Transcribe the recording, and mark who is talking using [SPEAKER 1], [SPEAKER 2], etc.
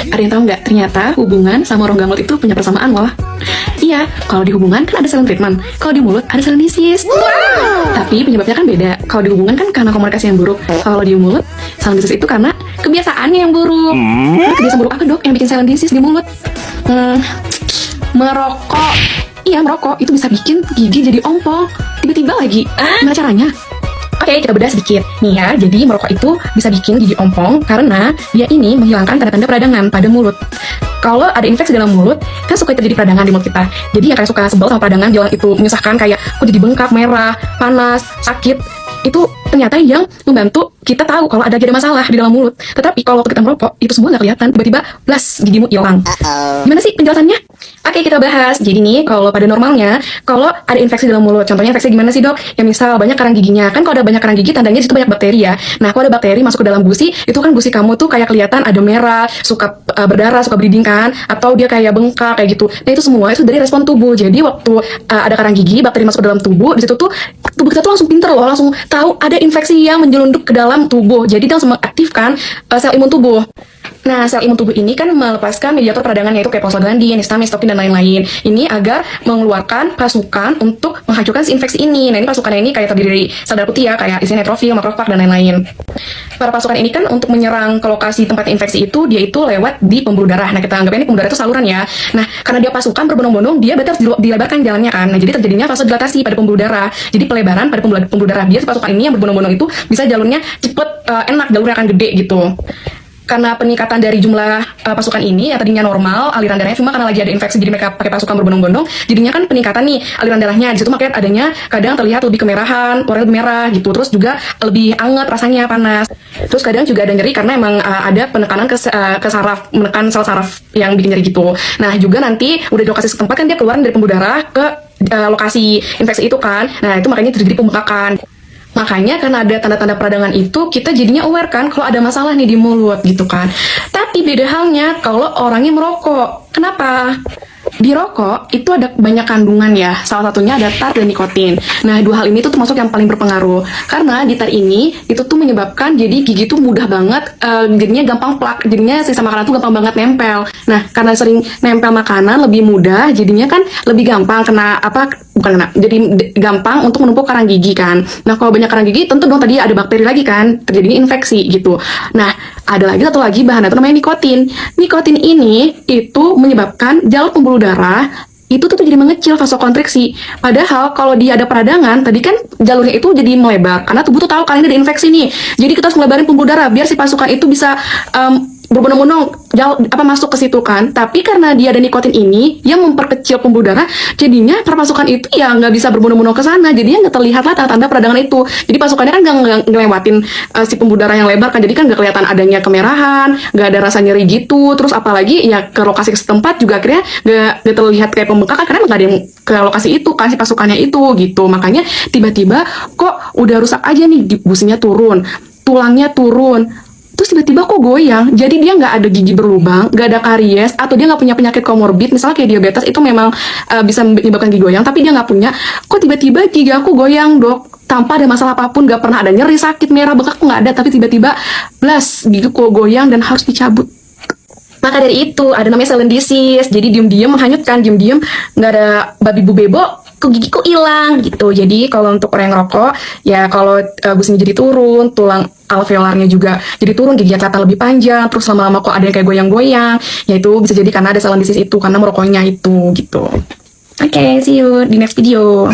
[SPEAKER 1] Ada yang tahu nggak? Ternyata hubungan sama rongga mulut itu punya persamaan loh. Iya, kalau di hubungan kan ada silent treatment, kalau di mulut ada silent disease. Tapi penyebabnya kan beda. Kalau di hubungan kan karena komunikasi yang buruk. Kalau di mulut, silent disease itu karena kebiasaannya yang buruk. Kebiasaan buruk apa dok yang bikin silent disease di mulut? Merokok. Iya, merokok itu bisa bikin gigi jadi ompong. Tiba-tiba lagi. Gimana caranya? Oke, kita bedah sedikit. Nih ya, jadi merokok itu bisa bikin gigi ompong karena dia ini menghilangkan tanda-tanda peradangan pada mulut. Kalau ada infeksi dalam mulut, kan suka terjadi peradangan di mulut kita. Jadi yang kayak suka sebel sama peradangan, jalan itu menyusahkan kayak kok jadi bengkak, merah, panas, sakit. Itu ternyata yang membantu kita tahu kalau ada masalah di dalam mulut. Tetapi kalau kita merokok, itu semua nggak kelihatan. Tiba-tiba, blas, gigimu hilang. Gimana sih penjelasannya? Oke, kita bahas. Jadi nih, kalau pada normalnya, kalau ada infeksi dalam mulut, contohnya infeksi gimana sih dok? Ya misal banyak karang giginya. Kan kalau ada banyak karang gigi, tandanya di situ banyak bakteri ya. Nah, kalau ada bakteri masuk ke dalam gusi, itu kan gusi kamu tuh kayak kelihatan ada merah, suka berdarah, suka bleeding kan, atau dia kayak bengkak kayak gitu. Nah, itu semua itu dari respon tubuh. Jadi waktu ada karang gigi, bakteri masuk ke dalam tubuh, di situ tuh tubuh kita tuh langsung pinter loh, langsung tahu ada infeksi yang menjelunduk ke dalam tubuh. Jadi dia langsung mengaktifkan sel imun tubuh. Nah, sel imun tubuh ini kan melepaskan mediator peradangan yaitu kayak prostaglandin, histamin, stokin, dan lain-lain. Ini agar mengeluarkan pasukan untuk menghancurkan si infeksi ini. Nah, ini pasukannya ini kayak terdiri dari sel darah putih ya, kayak isinya neutrofil, makrofag, dan lain-lain. Para pasukan ini kan untuk menyerang ke lokasi tempat infeksi itu, dia itu lewat di pembuluh darah. Nah, kita anggapnya ini pembuluh darah itu saluran ya. Nah, karena dia pasukan berbondong-bondong, dia berarti harus dilebarkan jalannya kan. Nah, jadi terjadinya vasodilatasi pada pembuluh darah. Jadi pelebaran pada pembuluh darah. Biar si pasukan ini yang berbondong-bondong itu bisa jalurnya cepet, enak, jalurnya akan gede gitu. Karena peningkatan dari jumlah pasukan ini yang tadinya normal aliran darahnya, cuma karena lagi ada infeksi jadi mereka pakai pasukan berbondong-bondong, jadinya kan peningkatan nih aliran darahnya. Di situ makanya adanya kadang terlihat lebih kemerahan, warnanya lebih merah gitu, terus juga lebih anget rasanya, panas. Terus kadang juga ada nyeri karena emang ada penekanan ke saraf, menekan sel saraf yang bikin nyeri gitu. Nah, juga nanti udah di lokasi setempat kan dia keluar dari pembuluh darah ke lokasi infeksi itu kan. Nah, itu makanya terjadi pembengkakan. Makanya karena ada tanda-tanda peradangan itu, kita jadinya aware kan kalau ada masalah nih di mulut gitu kan. Tapi beda halnya kalau orangnya merokok. Kenapa? Di rokok itu ada banyak kandungan ya, salah satunya ada tar dan nikotin. Nah, dua hal ini tuh termasuk yang paling berpengaruh. Karena di tar ini, itu tuh menyebabkan jadi gigi tuh mudah banget, jadinya gampang plak, jadinya sisa makanan tuh gampang banget nempel. Nah, karena sering nempel makanan lebih mudah, jadinya kan lebih gampang kena jadi gampang untuk menumpuk karang gigi kan. Nah, kalau banyak karang gigi, tentu dong tadi ada bakteri lagi kan, terjadinya infeksi gitu. Nah, ada lagi satu lagi bahan itu namanya nikotin. Nikotin ini itu menyebabkan jalur pembuluh darah itu tuh jadi mengecil vasokonstriksi. Padahal kalau dia ada peradangan, tadi kan jalurnya itu jadi melebar. Karena tubuh tuh tahu kali ini ada infeksi nih. Jadi kita harus ngelebarin pembuluh darah biar si pasukan itu bisa berbondong-bondong masuk ke situ kan. Tapi karena dia ada nikotin ini yang memperkecil pembuluh darah, jadinya perpasukan itu ya nggak bisa berbondong-bondong ke sana. Jadinya nggak terlihat lah tanda-tanda peradangan itu. Jadi pasukannya kan nggak ngelewatin si pembuluh darah yang lebar kan. Jadi kan nggak kelihatan adanya kemerahan, nggak ada rasa nyeri gitu. Terus apalagi ya ke lokasi setempat juga akhirnya nggak terlihat kayak pembengkakan karena nggak ada yang ke lokasi itu kan si pasukannya itu gitu. Makanya tiba-tiba kok udah rusak aja nih, gusinya turun, tulangnya turun, terus tiba-tiba kok goyang, jadi dia nggak ada gigi berlubang, nggak ada karies, atau dia nggak punya penyakit komorbid, misalnya kayak diabetes itu memang bisa menyebabkan gigi goyang, tapi dia nggak punya, kok tiba-tiba gigi aku goyang dok, tanpa ada masalah apapun, nggak pernah ada nyeri, sakit, merah, bengkak, nggak ada, tapi tiba-tiba blas, gigi kok goyang dan harus dicabut. Maka dari itu ada namanya silent disease, jadi diem-diem menghanyutkan, diem-diem nggak ada babi bu bebo, kok gigiku hilang gitu. Jadi kalau untuk orang yang ngerokok, ya kalau gusinya jadi turun, tulang alveolarnya juga jadi turun, giginya kelihatan lebih panjang, terus lama-lama kok ada yang kayak goyang-goyang, ya itu bisa jadi karena ada silent disease itu, karena merokoknya itu gitu. Oke, see you di next video.